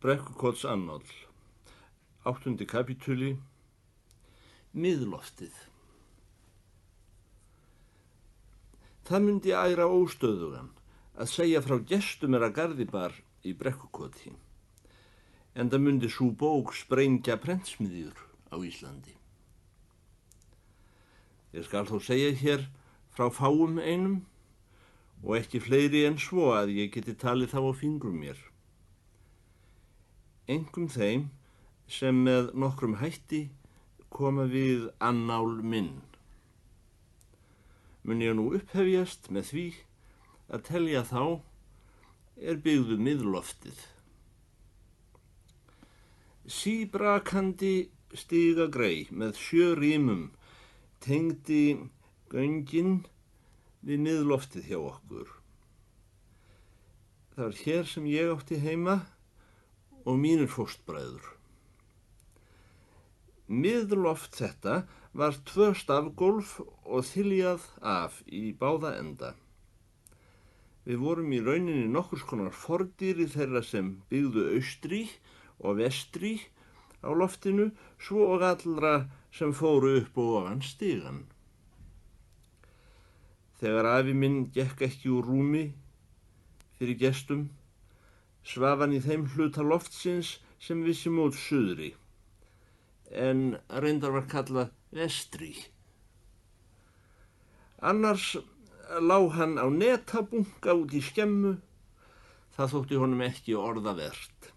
Brekkukotsannál, 8. kapítuli, Miðloftið. Það myndi æra óstöðugan að segja frá gestum Garðibar í Brekkukoti, en það myndi sú bók sprengja prentsmiðjur á Íslandi. Ég skal þó segja hér frá fáum einum og ekki fleiri en svo að ég geti talið þá á fingrum mér. Einkum þeim sem með nokkrum hætti koma við annál minn. Mun ég nú upphefjast með því að telja þá byggðu miðloftið. Síbrakandi stiga grey með 7 rímum tengdi göngin við miðloftið hjá okkur. Það var hér sem ég átti heima og mínir fóstbræður. Miðloft þetta var 2 stafgólf og þiljað af í báða enda. Við vorum í rauninni nokkurs konar fordýri þeirra sem byggðu austri og vestri á loftinu, svo og allra sem fóru upp og ofan stigann. Þegar afi minn gekk ekki úr rúmi fyrir gestum, svaf hann í þeim hluta loftsins sem vissi mót suðri, en reyndar var kallað vestri. Annars lá hann á netabunka út í skemmu, það þótti honum ekki orða vert.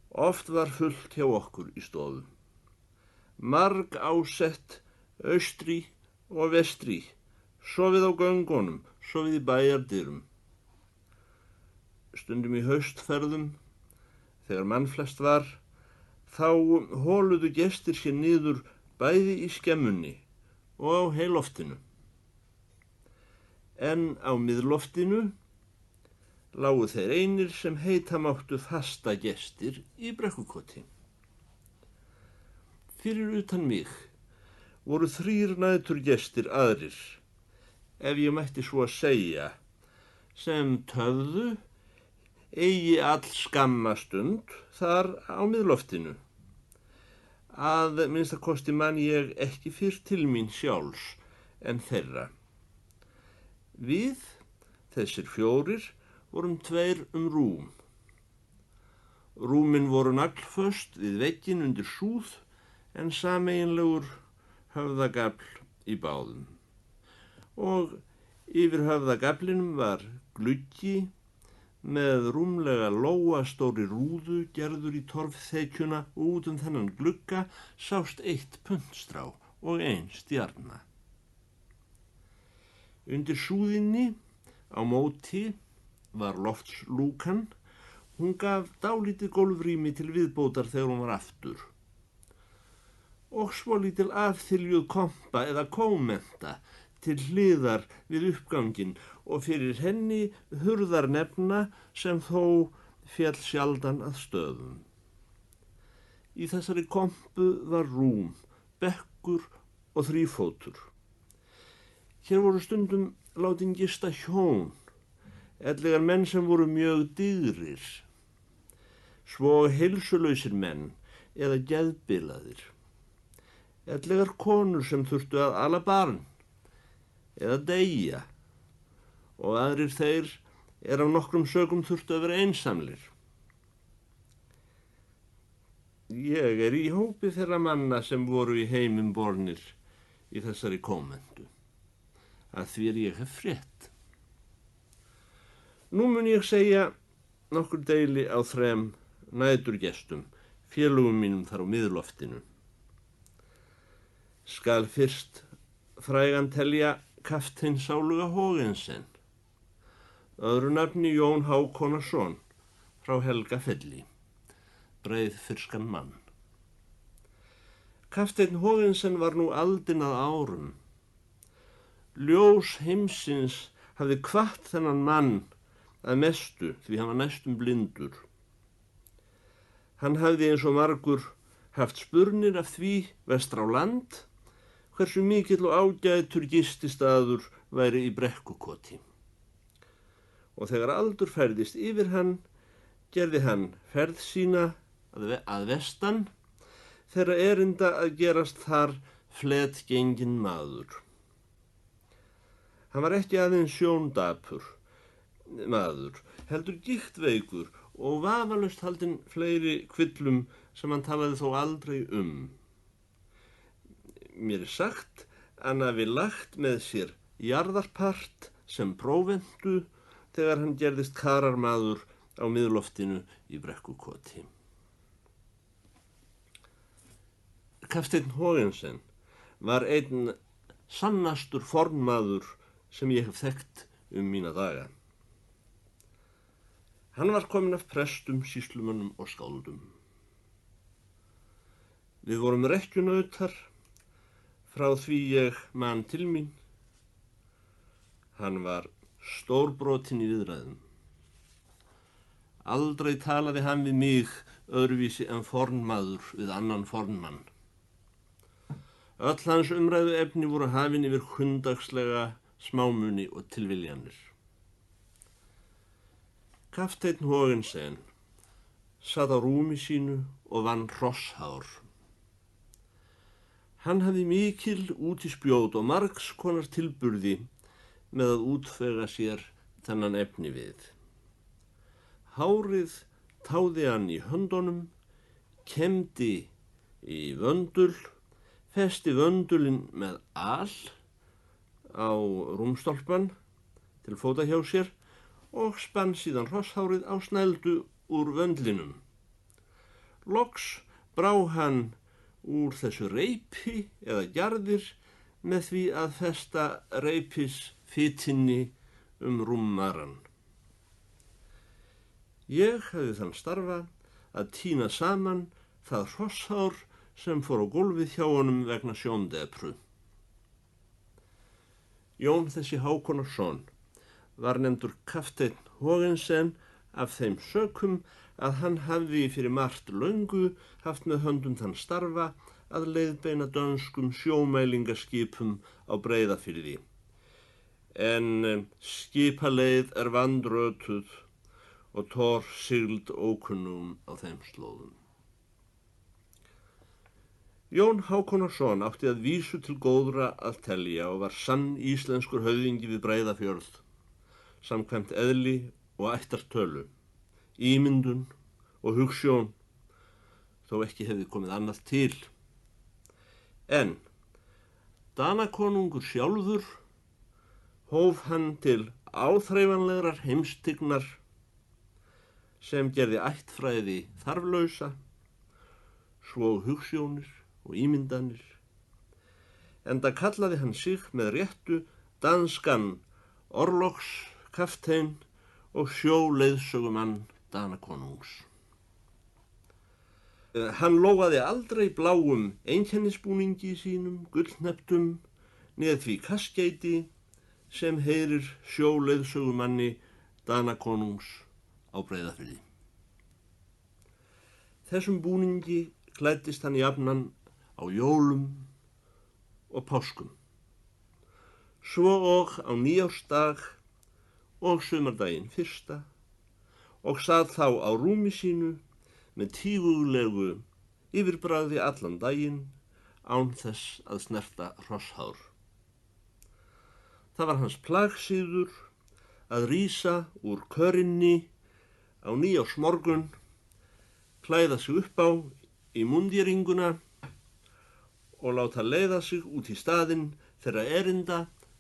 Oft var fullt hjá okkur í stofu. Marg ásett austri og vestri, sofið á göngunum, sofið í bæjardyrum. Stundum í haustferðum, þegar mannflest var, þá hóluðu gestir sér niður bæði í skemmunni og á heiloftinu. En á miðloftinu lágu þeir einir sem heita máttu fasta gestir í Brekkukoti. Fyrir utan mig voru 3 næturgestir aðrir, ef ég mætti svo að segja, sem töfðu eigi all skamma stund þar á miðloftinu. Að minnstakosti man ég ekki fyrr til mín sjálfs en þeirra. Við, þessir 4, vorum 2 rúm. Rúmin voru naglföst við vegginn undir súð en sameiginlegur höfðagafl í báðum. Og yfir höfðagaflinum var gluggi með rúmlega lóastóri rúðu gerður í torfþekjuna og út þennan glugga sást 1 puntstrá og 1 stjarna. Undir súðinni á móti var loftslúkan, hún gaf dálítið gólfrými til viðbótar þegar hún var aftur. Og svolítil afþiljuð kompa eða kómenta til hliðar við uppganginn og fyrir henni hurðarnefna sem þó féll sjaldan að stöðum. Í þessari kompu var rúm, bekkur og 3 fótur. Hér voru stundum látin gista hjón, ellegar menn sem voru mjög digrir, svo heilsulausir menn eða geðbilaðir, ellegar konur sem þurftu að ala barn eða deyja, og aðrir þeir af nokkrum sökum þurftu að vera einsamlir. Ég í hópi þeirra manna sem voru í heiminn bornir í þessari kómentu, að því ég hef frétt. Nú mun ég segja nokkur deili á 3 næturgestum, félögum mínum þar á miðloftinu. Skal fyrst frægan telja Kaptein Sáluga Haagensen, öðru nafni Jón Hákonarson frá Helgafelli, breiðfirskan mann. Kapteinn Haagensen var nú aldinn að árum. Ljós heimsins hafði hvatt þennan mann að mestu því hann var næstum blindur. Hann hafði eins og margur haft spurnir af því vestra á land hversu mikill og ágætur gististaður væri í Brekkukoti. Og þegar aldur færðist yfir hann, gerði hann ferð sína að vestan þegar erinda að gerast þar fletgenginn maður. Hann var ekki aðeins sjóndapur maður, heldur gigtveikur og vafalaust haldinn fleiri kvillum sem hann talaði þó aldrei um. Mér er sagt hann hafi lagt með sér jarðarpart sem próventu þegar hann gerðist kararmaður á miðloftinu í Brekkukoti. Kafteinn Haagensen var einn sannastur fornmaður sem ég hef þekkt mína daga. Hann var kominn af prestum, sýslumönnum og skáldum. Við vorum rekkjunautar frá því ég man til mín. Hann var stórbrotinn í viðræðum. Aldrei talaði hann við mig öðruvísi en fornmaður við annan fornmann. Öll hans umræðu efni voru hafin yfir hundagslega smámuni og tilviljanir. Kafteinn Haagensen sat á rúmi sínu og vann hrosshár. Hann hafði mikil útispjót og margs konar tilburði með að útfega sér þennan efni við. Hárið táði hann í höndunum, kemdi í vöndul, festi vöndulinn með al á rúmstólpan til fóta hjá sér og spann síðan hrosshárið á snældu úr vöndlinum. Loks brá hann úr þessu reipi eða gjarðir með því að festa reipisfitinni rúmmarann. Ég hafði þann starfa að tína saman það hrosshár sem fór á gólfið hjá honum vegna sjóndepru. Jón þessi Hákonarsson var nefndur Kafteinn Haagensen af þeim sökum að hann hafði fyrir margt löngu haft með höndum þann starfa að leiðbeina dönskum sjómælingaskipum á Breiðafirði. En skipaleið er vandrötuð og tor sigld ókunnum á þeim slóðum. Jón Hákonarsson átti að vísu til góðra að telja og var sann íslenskur höfðingi við Breiðafjörð, samkvæmt eðli og ættartölu, ímyndun og hugsjón, þó ekki hefði komið annað til. En Danakonungur sjálfur hóf hann til áþreifanlegrar heimstignar sem gerði ættfræði þarflausa, svo hugsjónir og ímyndanir, enda kallaði hann sig með réttu danskan orlogskaftein og sjóleiðsögumann Danakonungs. Hann lógaði aldrei bláum einkennisbúningi sínum, gullhneptum, neð því kaskeiti sem heyrir sjóleiðsögumanni Danakonungs á Breiðafirði. Þessum búningi klæddist hann jafnan á jólum og páskum, svo og á nýársdag og sumardaginn fyrsta og sat þá á rúmi sínu með tíguglegu yfirbragði allan daginn án þess að snerta hrosshár. Það var hans plagsíður að rísa úr körinni á nýársmorgun, klæða sig upp á í mundýringuna og láta leiða sig út í staðinn þeirra erinda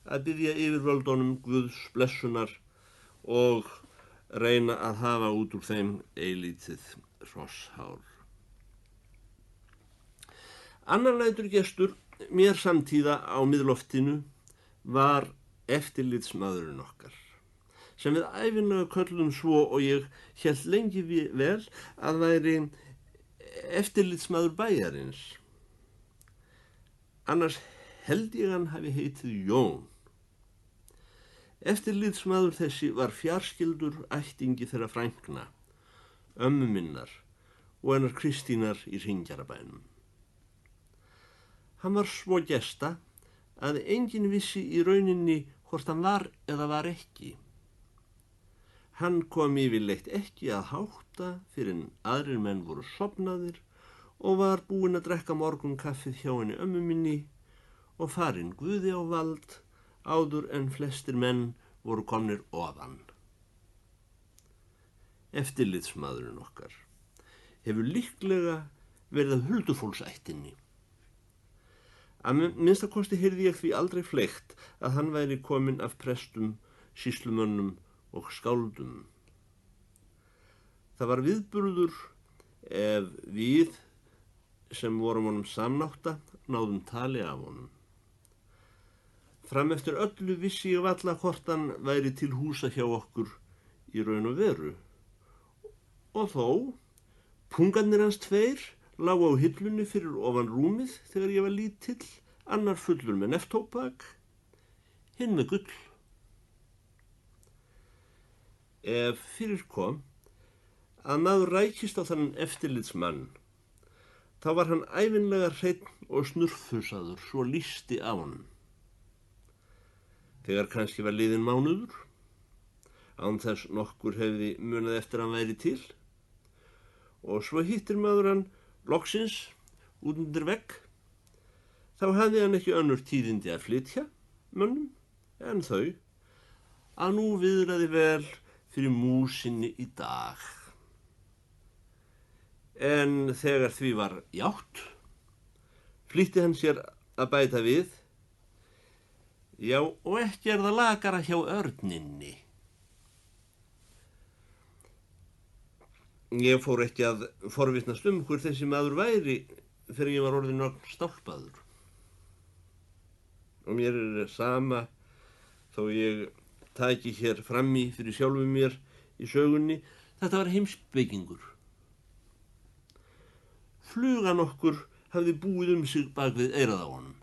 að biðja yfirvöldunum Guðs blessunar og reyna að hafa út úr þeim eilítið hrosshár. Annar næturgestur mér samtíða á miðloftinu var eftirlitsmaðurinn okkar, sem við ævinlega köllum svo og ég hélt lengi vel að væri eftirlitsmaður bæjarins. Annars held ég hann hafi heitið Jón. Eftirlitsmaður þessi var fjarskyldur ættingi þeirra frænkna, ömmu minnar og hennar Kristínar í Hringjarabænum. Hann var svo gesta að enginn vissi í rauninni hvort hann var eða var ekki. Hann kom yfirleitt ekki að hátta fyrir en aðrir menn voru sofnaðir og var búinn að drekka morgunkaffið hjá henni ömmu minni og farinn Guði á vald áður en flestir menn voru komnir ofan. Eftirlitsmaðurinn okkar hefur líklega verið af huldufólksættinni. Að minnstakosti heyrði ég því aldrei fleygt að hann væri kominn af prestum, sýslumönnum og skáldum. Það var viðburður ef við sem vorum honum samnátta náðum tali af honum. Fram eftir öllu vissi ég varla hvort hann væri til húsa hjá okkur í raun og veru. Og þó, pungarnir hans tveir lágu á hillunni fyrir ofan rúmið þegar ég var lítill, annar fullur með neftóbak, hinn með gull. Ef fyrir kom að maður rækist á þann eftirlitsmann, þá var hann ævinlega hreinn og snurfusaður, svo lýsti af honum. Þegar kannski var liðinn mánuður, án þess nokkur hefði munað eftir hann væri til, og svo hittir maður hann loksins út undir vegg, þá hafði hann ekki önnur tíðindi að flytja mönnum en þau að nú viðraði vel fyrir músinni í dag. En þegar því var játt, flýtti hann sér að bæta við: já, og ekki það lakara hjá örninni. Ég fór ekki að forvitnast hver þessi maður væri fyrir ég var orðinn stálpaður. Og mér sama þó ég taki hér frammi fyrir sjálfum mér í sögunni, þetta var heimspekingur. Flugan okkur hafði búið sig bak við eyrað á honum.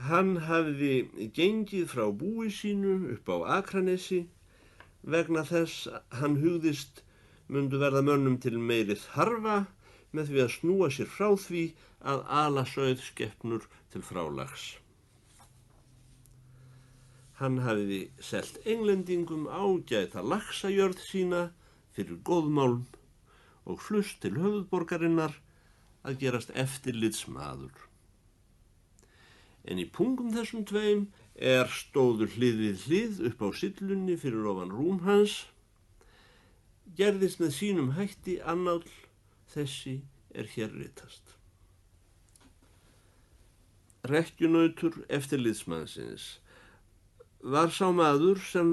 Hann hafði gengið frá búi sínu upp á Akranesi vegna þess hann hugðist mundu verða mönnum til meiri þarfa með því að snúa sér frá því að ala sauðskepnur til frálags. Hann hafði selt Englendingum ágæta laxajörð sína fyrir góðmálm og flust til höfuðborgarinnar að gerast eftirlitsmaður. En í pungum þessum tveim stóðu hlið við hlið upp á syllunni fyrir ofan rúm hans, gerðist með sínum hætti annáll þessi hér ritast. Rekkjunautur eftirlitsmannsins var sá maður sem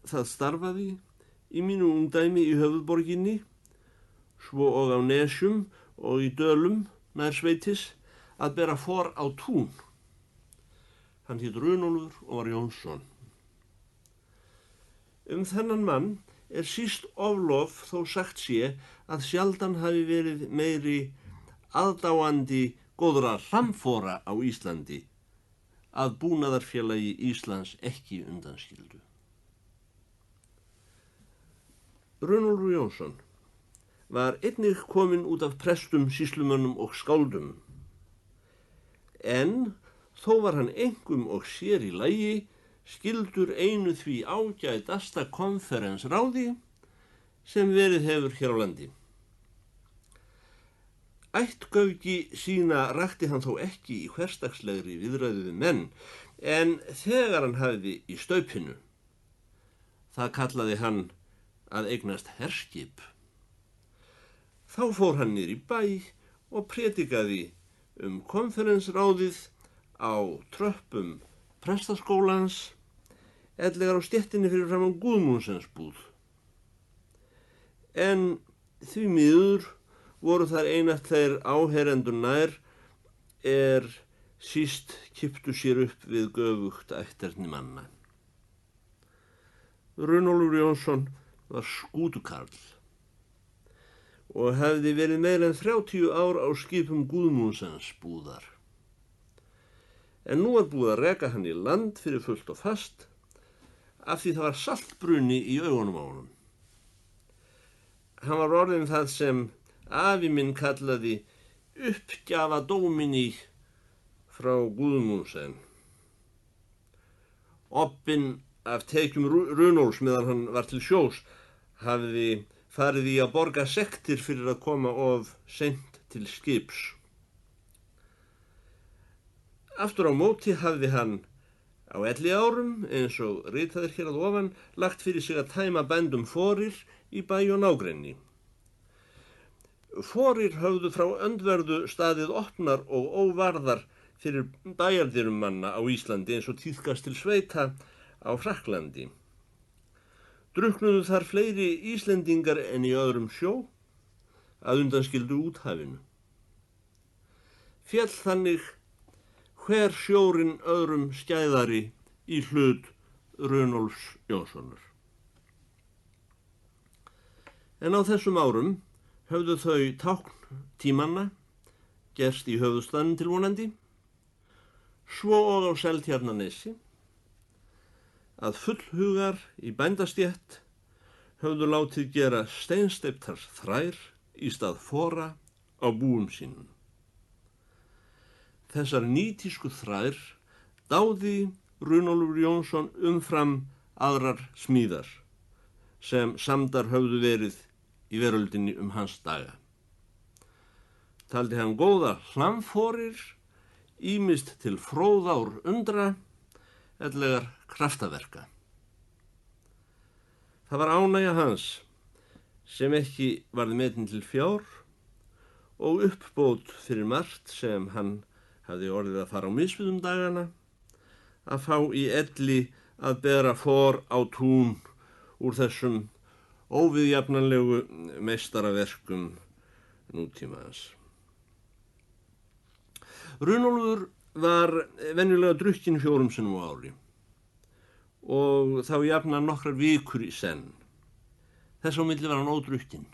það starfaði í mínu ungdæmi í höfuðborginni, svo og á Nesjum og í Dölum nær sveitis, að bera for á tún. Hann hét Runólfur og var Jónsson. Þennan mann síst oflof þó sagt sé að sjaldan hafi verið meiri aðdáandi góðra hramfora á Íslandi, að Búnaðarfélagi Íslands ekki undanskildu. Runólfur Jónsson var einnig kominn út af prestum, sýslumönnum og skáldum, en þó var hann einkum og sér í lagi skildur einu því ágætasta konferensráði sem verið hefur hér á landi. Ættgauki sína rakti hann þó ekki í hversdagslegri viðræðu við menn, en þegar hann hafði í staupinu, það kallaði hann að eignast herskip. Þá fór hann niður í bæ og prédikaði konferensráðið á tröppum prestaskólans, ellegar á stéttinni fyrir framan Guðmundsens búð. En því miður voru þar einatt þeir áherendur nær síst kipptu sér upp við göfugt ætterni manna. Runólfur Jónsson var skútukarl og hefði verið meira en 30 ár á skipum Guðmundsens búðar. En nú var búið að reka hann í land fyrir fullt og fast, af því það var saltbruni í augunum á honum. Hann var orðinn það sem afi minn kallaði uppgjafa dómini frá Guðmundsen. Obbinn af tekjum Runólfs meðan hann var til sjós hafði farið í að borga sektir fyrir að koma of seint til skips. Aftur á móti hafði hann á 11 árum, eins og ritaðir hér að ofan, lagt fyrir sig að tæma bændum forir í bæ og nágrenni. Forir höfðu frá öndverðu staðið opnar og óvarðar fyrir bæjardyrum manna á Íslandi eins og tíðkast til sveita á Frakklandi. Drukknuðu þar fleiri Íslendingar en í öðrum sjó, að undanskildu úthafinu. Féll þannig hver sjórinn öðrum skæðari í hlut Runólfs Jónssonar. En á þessum árum höfðu þau tákn tímanna gerst í höfuðstaðnum til vonandi, svo og á Seltjarnarnesi, að fullhugar í bændastétt höfðu látið gera steinsteyptar þrær í stað fora á búum sínum. Þessar nýtísku þrær dáði Runólfur Jónsson umfram aðrar smíðar sem samdar höfðu verið í veröldinni hans daga. Taldi hann góða hlamforir, ýmist til fróðár undra, ellegar kraftaverka. Það var ánægja hans, sem ekki varð metin til fjár, og uppbót fyrir margt sem hann hafði orðið að fara á misviðum dagana, að fá í elli að bera for á tún úr þessum óviðjafnanlegu meistaraverkum nútímans. Runólfur var venjulega drukkinn 4 sinnum á ári og þá jafnan nokkrar vikur í senn. Þess á milli var hann ódrukkinn.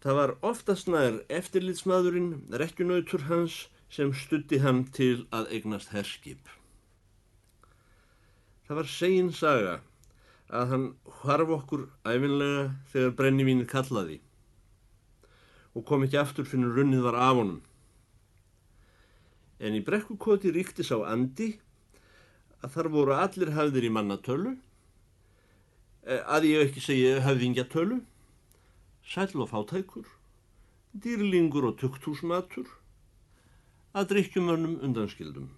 Það var oftast nær eftirlitsmaðurinn, rekkjunautur hans, sem studdi hann til að eignast herskip. Það var segin saga að hann hvarf okkur ævinlega þegar brennivínið kallaði og kom ekki aftur fyrir runnið var af honum. En í Brekkukoti ríkti sá andi að þar voru allir hafðir í mannatölu, að ég ekki segi höfðingjatölu, sæll og fátækur, dýrlingur og tukthúsmatur, að drykkjumönnum undanskildum.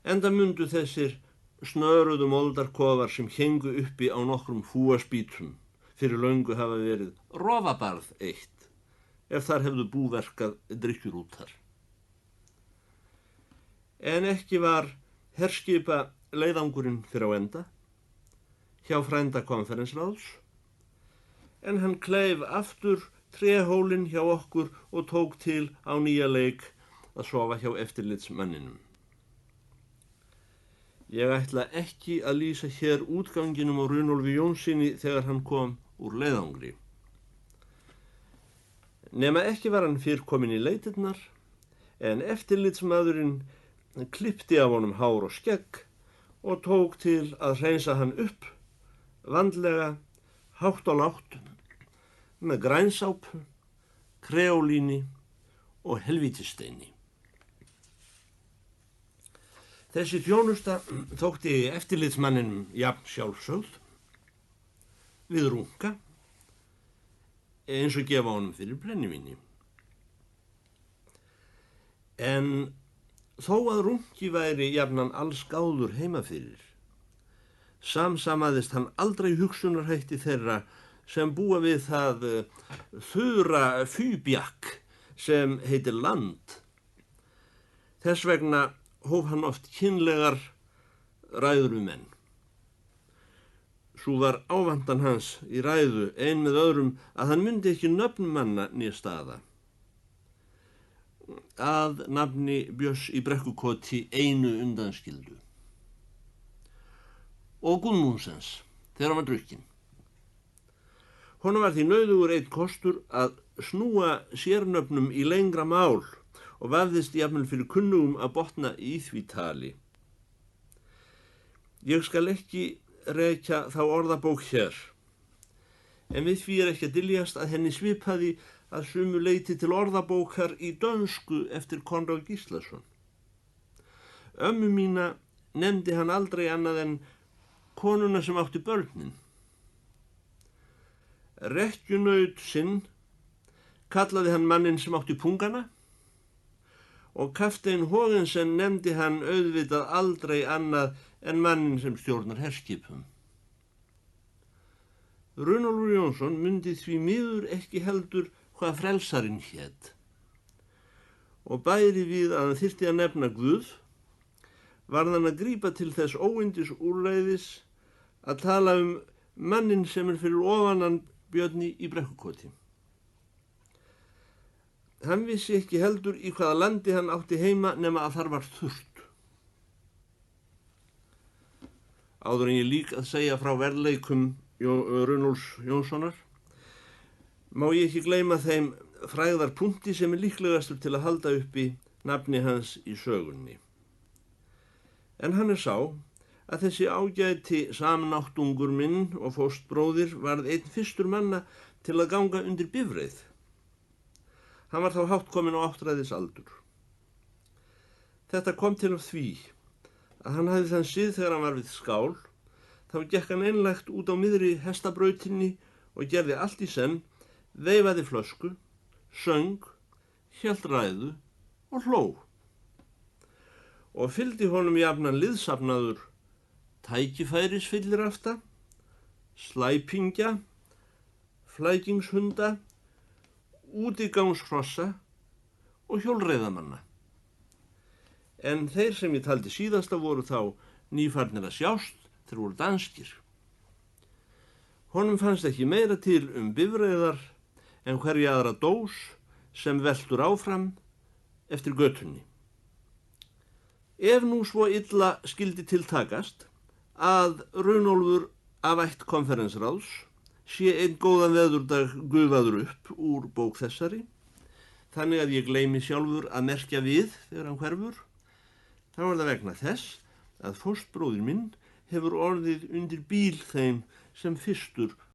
Enda mundu þessir snöruðu moldarkofar sem héngu uppi á nokkrum fúaspítum fyrir löngu hafa verið rofabarð eitt, ef þar hefðu búverkað drykkjurútar. En ekki var herskipa leiðangurinn fyrir á enda, hjá frænda konferensráðs, en hann kleif aftur tréhólinn hjá okkur og tók til á nýja leik að sofa hjá eftirlitsmanninum. Ég ætla ekki að lýsa hér útganginum á Runólfi Jónssyni þegar hann kom úr leiðangri. Nema ekki var hann fyrr kominn í leitirnar, en eftirlitsmaðurinn klippti af honum hár og skegg og tók til að hreinsa hann upp, vandlega, hátt og lágt, með grænsápu, kreólíni og helvítisteini. Þessi þjónusta þótti eftirlitsmanninum jafn sjálfsögð við runka, eins og gefa honum fyrir brennivíni. En þó að runki væri jafnan alls gáður heima fyrir, samsamaðist hann aldrei hugsunarhætti þeirra sem búa við það þura fýbjakk sem heitir land. Þess vegna hóf hann oft kynlegar ræður við menn. Sú var ávandan hans í ræðu ein með öðrum að hann myndi ekki nöfn manna né staða. Að nafni Björns í Brekkukoti einu undanskildu. Og Guðmundsens, þegar hann var drukkinn. Honum var því nauðugur einn kostur að snúa sérnöfnum í lengra mál og vafðist jafnvel fyrir kunnugum að botna í því tali. Ég skal ekki rekja þá orðabók hér, en við því ekki að dyljast að henni svipaði að sumu leyti til orðabókar í dönsku eftir Konráð Gíslason. Ömmu mína nefndi hann aldrei annað en konuna sem átti börnin. Rekkjunaut sinn kallaði hann manninn sem átti pungana og kaptein Haagensen nefndi hann auðvitað aldrei annað en manninn sem stjórnar herskipum. Runólfur Jónsson mundi því miður ekki heldur hvað frelsarinn hét og bæri við að hann þyrfti að nefna Guð, varð hann að grípa til þess óyndis úrræðis að tala manninn sem fyrir ofanan Björni í Brekkukoti. Hann vissi ekki heldur í hvaða landi hann átti heima nema að þar var þurrt. Áður en ég lík að segja frá verðleikum Runólfs Jónssonar, má ég ekki gleyma þeim frægðarpunkti sem líklegastur til að halda uppi nafni hans í sögunni. En hann sá að þessi ágæti samnáttungur minn og fóstbróðir varð einn fyrstur manna til að ganga undir bifreið. Hann var þá hátt kominn á áttræðisaldur. Þetta kom til af því að hann hafði þann sið þegar hann var við skál, þá gekk hann einlægt út á miðri hestabrautinni og gerði allt í senn, veifaði flösku, söng, hélt ræðu og hló. Og fylgdi honum jafnan liðsafnaður tækifærisfyllirafta, slæpingja, flækingshunda, útigangshrossa og hjólreiðamanna. En þeir sem ég taldi síðasta voru þá nýfarnir að sjást, þeir voru danskir. Honum fannst ekki meira til bifreiðar en hverja aðra dós sem veltur áfram eftir götunni. Ef nú svo illa skyldi tiltakast að Runólfur af ætt konferensráðs sé einn góðan veðurdag gufaður upp úr bók þessari, þannig að ég gleymi sjálfur að merkja við þegar hann hverfur, þá er það vegna þess að fóstbróðir minn hefur orðið undir bíl þeim sem fyrstur